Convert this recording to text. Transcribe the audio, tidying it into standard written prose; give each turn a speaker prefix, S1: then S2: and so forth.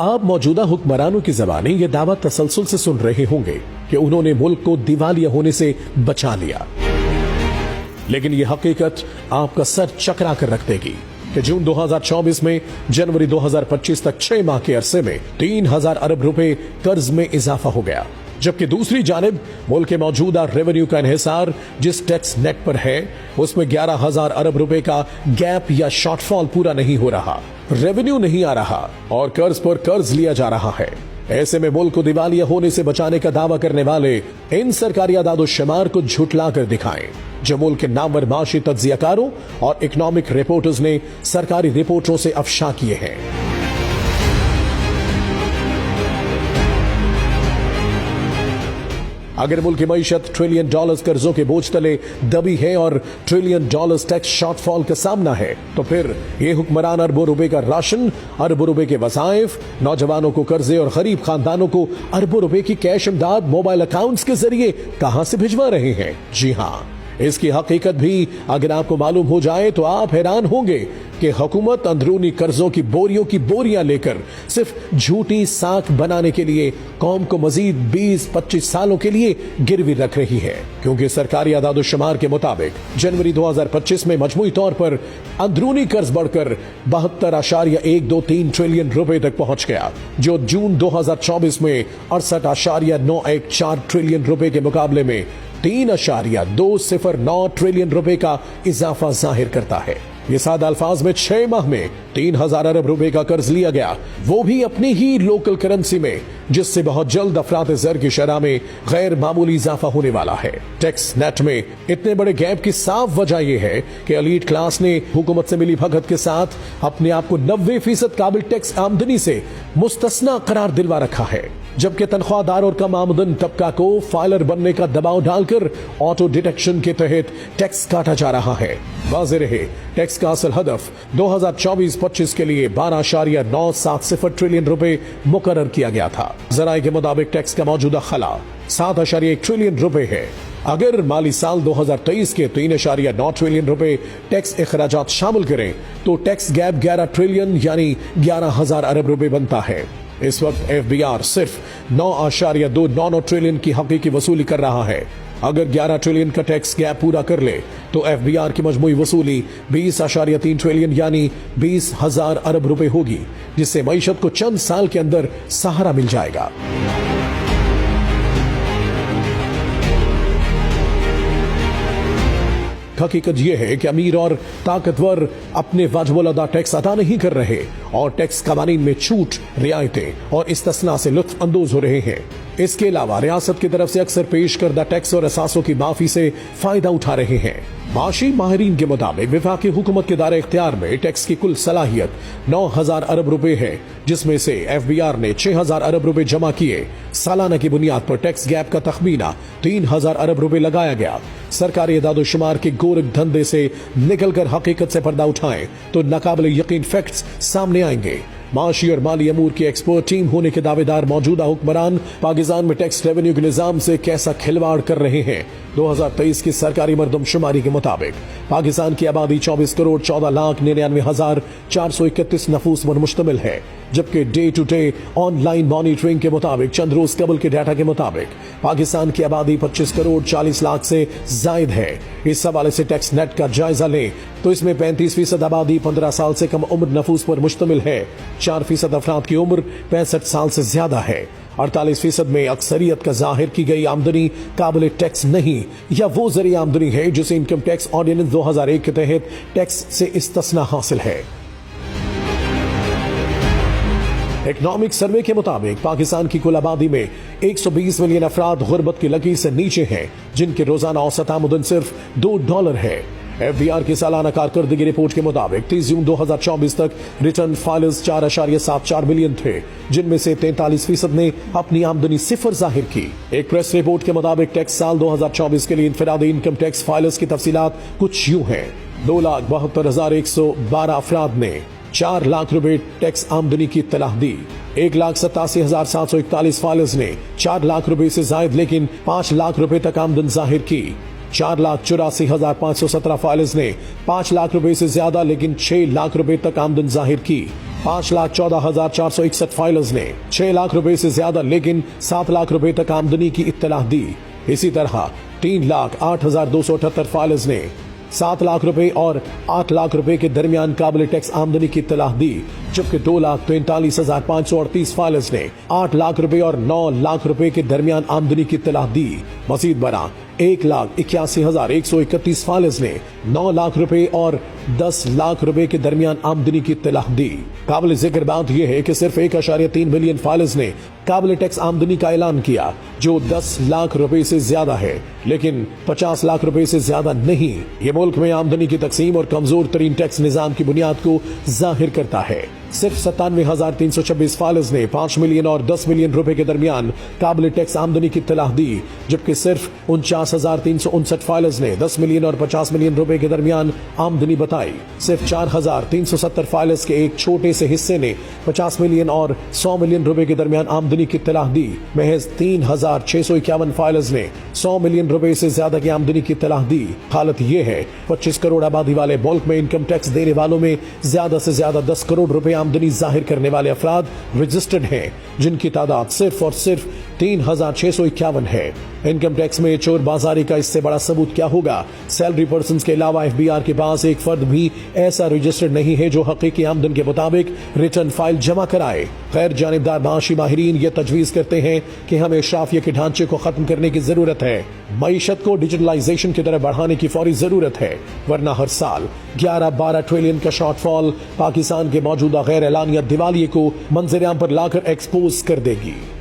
S1: आप मौजूदा हुक्मरानों की ज़बानी ये दावा तसलसल से सुन रहे होंगे कि उन्होंने मुल्क को दिवालिया होने से बचा लिया, लेकिन ये हकीकत आपका सर चकरा कर रख देगी कि जून 2024 में जनवरी 2025 तक 6 माह के अरसे में 3000 अरब रुपए कर्ज में इजाफा हो गया, जबकि दूसरी जानिब मुल्क के मौजूदा रेवेन्यू का इन्हिसार जिस टैक्स नेट पर है उसमें 11,000 अरब रुपए का गैप या शॉर्टफॉल पूरा नहीं हो रहा, रेवेन्यू नहीं आ रहा और कर्ज पर कर्ज लिया जा रहा है। ऐसे में मुल्क को दिवालिया होने से बचाने का दावा करने वाले इन सरकारी आदाद-ओ-शुमार को झुठला कर दिखाएं जो मुल्क के नामवर माशी तज्जियाकारों और इकोनॉमिक रिपोर्टर्स ने सरकारी रिपोर्टों से अफशा किए हैं। अगर मुल्क की मईशत $1 ट्रिलियन कर्जों के बोझ तले दबी है और $1 ट्रिलियन टैक्स शॉर्टफॉल का सामना है, तो फिर ये हुक्मरान अरबों रुपए का राशन, अरबों रुपए के वज़ाइफ, नौजवानों को कर्जे और गरीब खानदानों को अरबों रुपए की कैश इमदाद मोबाइल अकाउंट्स के जरिए कहां से भिजवा रहे हैं। जी हां, इसकी हकीकत भी अगर आपको मालूम हो जाए तो आप हैरान होंगे कि हुकूमत अंदरूनी कर्जों की बोरियां लेकर सिर्फ झूठी साख बनाने के लिए कौम को मजीद 20-25 सालों के लिए गिरवी रख रही है, क्योंकि सरकारी आदाद-ओ-शुमार के मुताबिक जनवरी 2025 में मजमूई तौर पर अंदरूनी कर्ज बढ़कर 72.123 ट्रिलियन रुपए तक पहुंच गया, जो जून 2024 में 68.914 ट्रिलियन रुपए के मुकाबले में 3.209 ट्रिलियन रुपए का इजाफा जाहिर करता है। ये सादा अल्फाज में 6 माह में 3000 अरब रुपए का कर्ज लिया गया, वो भी अपनी ही लोकल करेंसी में, जिससे बहुत जल्द अफरात ज़र की शरह में गैर मामूली इजाफा होने वाला है। टैक्स नेट में इतने बड़े गैप की साफ वजह यह है कि एलीट क्लास ने हुकूमत से मिली भगत के साथ अपने आप को 90% काबिल टैक्स आमदनी से मुस्तस्ना करार दिलवा रखा है, जबकि तनख्वाहदार और कम आमदन तबका को फाइलर बनने का दबाव डालकर ऑटो डिटेक्शन के तहत टैक्स काटा जा रहा है। वाज़ेह रहे, टैक्स का असल हदफ 2024-25 के लिए 12.970 ट्रिलियन रुपए मुकर्रर किया गया था। ज़राए के मुताबिक टैक्स का मौजूदा खला 7.1 ट्रिलियन रुपए है। अगर माली साल 2023 के 3.9 ट्रिलियन रुपए टैक्स अखराजात शामिल करें तो टैक्स गैप 11 ट्रिलियन यानी 11,000 अरब रुपए बनता है। इस वक्त FBR सिर्फ 9.29 ट्रिलियन की हकीकी वसूली कर रहा है। अगर 11 ट्रिलियन का टैक्स गैप पूरा कर ले तो FBR की मजमूई वसूली 20.3 ट्रिलियन यानी 20,000 अरब रुपए होगी, जिससे मईशत को चंद साल के अंदर सहारा मिल जाएगा। हकीकत यह है कि अमीर और ताकतवर अपने वाजिबुल अदा टैक्स अदा नहीं कर रहे और टैक्स कवानीन में छूट, रियायतें और इस्तिस्ना से लुत्फ अंदोज हो रहे हैं। इसके अलावा रियासत की तरफ से अक्सर पेश करदा टैक्स और असासों की माफी से फायदा उठा रहे हैं। माशी माहिरीन के मुताबिक वफाकी हुकूमत के दायरे इख्तियार में टैक्स की कुल सलाहियत 9,000 अरब रुपए है, जिसमें से FBR ने 6,000 अरब रुपए जमा किए। सालाना की बुनियाद पर टैक्स गैप का तखमीना 3,000 अरब रुपए लगाया गया। सरकारी आदाद-ओ-शुमार के गोरख धंधे से निकलकर हकीकत से पर्दा उठाएं तो नाकाबिल यकीन फैक्ट्स सामने आएंगे। माशी और माली अमूर की एक्सपर्ट टीम होने के दावेदार मौजूदा हुक्मरान पाकिस्तान में टैक्स रेवेन्यू के निजाम से कैसा खिलवाड़ कर रहे हैं। 2023 की सरकारी मरदमशुमारी के मुताबिक पाकिस्तान की आबादी 24,14,99,431 नफूस पर मुश्तमिल है, जबकि day to day online monitoring के मुताबिक चंद रोज कबल के डाटा के मुताबिक पाकिस्तान की आबादी 25,40,00,000 से जायद है। इस हवाले से टैक्स नेट का जायजा लें तो इसमें 35% आबादी 15 साल से कम उम्र नफूस पर मुश्तमिल है, 4% अफराद की उम्र 65 साल से ज्यादा है, 48% में अक्सरियत का जाहिर की गई आमदनी काबिल टैक्स नहीं या वो जरिए आमदनी है जिसे इनकम टैक्स ऑर्डिनेंस 2001 के तहत टैक्स से इस्तिस्ना हासिल है। इकोनॉमिक सर्वे के मुताबिक पाकिस्तान की कुल आबादी में 120 मिलियन अफराद गुर्बत की लकीर से नीचे हैं, जिनकी रोजाना औसत आमदन सिर्फ $2 है। FBR की सालाना कारकर्दगी रिपोर्ट के मुताबिक 30 जून 2024 तक रिटर्न फाइलर्स 4.74 मिलियन थे, जिनमें से 43% ने अपनी आमदनी सिफर जाहिर की। एक प्रेस रिपोर्ट के मुताबिक टैक्स साल 2024 के लिए इनफरादी इनकम टैक्स फाइलर्स की तफसीलात कुछ यूं हैं। 2,72,112 अफराद ने 4 लाख रुपए टैक्स आमदनी की इत्तलाह दी। 1,87,741 फाइलर्स ने 4 लाख रुपए से जायद लेकिन 5 लाख रुपए तक आमदन जाहिर की। 4,84,517 फाइलर्स ने 5 लाख रुपए से ज्यादा लेकिन 6 लाख रुपए तक आमदन जाहिर की। 5,14,461 फाइलर्स ने 6 लाख रुपए से ज्यादा लेकिन 7 लाख रुपए तक आमदनी की इत्तला दी। इसी तरह 3,08,278 फाइलर्स ने 7 लाख रुपए और 8 लाख रुपए के दरमियान काबिल टैक्स आमदनी की इत्तला दी, जबकि 2,43,538 फाइलर्स ने 8 लाख रुपए और 9 लाख रुपए के दरमियान आमदनी की इत्तला दी। मजीद बरा 1,81,131 फाइलर्स ने 9 लाख रुपए और 10 लाख रुपए के दरमियान आमदनी की इत्तला दी। काबिल जिक्र बात यह है कि सिर्फ 1.3 मिलियन फाइलर्स ने काबिल टैक्स आमदनी का ऐलान किया, जो 10 लाख रुपए से ज्यादा है, लेकिन 50 लाख रुपए से ज्यादा नहीं। ये मुल्क में आमदनी की तकसीम और कमजोर तरीन टैक्स निजाम की बुनियाद को जाहिर करता है। सिर्फ 97,326 फाइलर्स ने 5 मिलियन और 10 मिलियन रुपए के दरमियान काबिल टैक्स आमदनी की इत्तला दी, जबकि सिर्फ 49,359 फाइलर्स ने 10 मिलियन और 50 मिलियन रुपए के दरमियान आमदनी बताई। सिर्फ 4,370 फाइलर्स के एक छोटे से हिस्से ने 50 मिलियन और 100 मिलियन रुपए के दरमियान आमदनी की इत्तला दी। महज 3,651 फाइलर्स ने 100 मिलियन रुपए से ज्यादा की आमदनी की इत्तला दी। हालत यह है 25 करोड़ आबादी वाले मुल्क में इनकम टैक्स देने वालों में ज्यादा से ज्यादा 10 करोड़ रुपए आमदनी जाहिर करने वाले अफराद रजिस्टर्ड हैं, जिनकी तादाद सिर्फ और सिर्फ 3,651 है। इनकम टैक्स में चोर बाजारी का इससे बड़ा सबूत क्या होगा? सैलरी पर्सन के अलावा FBR के पास एक फर्द भी ऐसा रजिस्टर्ड नहीं है जो हकीकी आमदन के मुताबिक रिटर्न फाइल जमा कराए। गैर जानिबदार माशी माहिरीन ये तजवीज करते हैं कि हमें शाफिया के ढांचे को खत्म करने की जरूरत है। मईशत को डिजिटलाइजेशन की तरफ बढ़ाने की फौरी जरूरत है, वरना हर साल 11-12 ट्रिलियन का शॉर्टफॉल पाकिस्तान के मौजूदा गैर एलानिया दिवालिये को मंजर आम पर लाकर एक्सपोज कर देगी।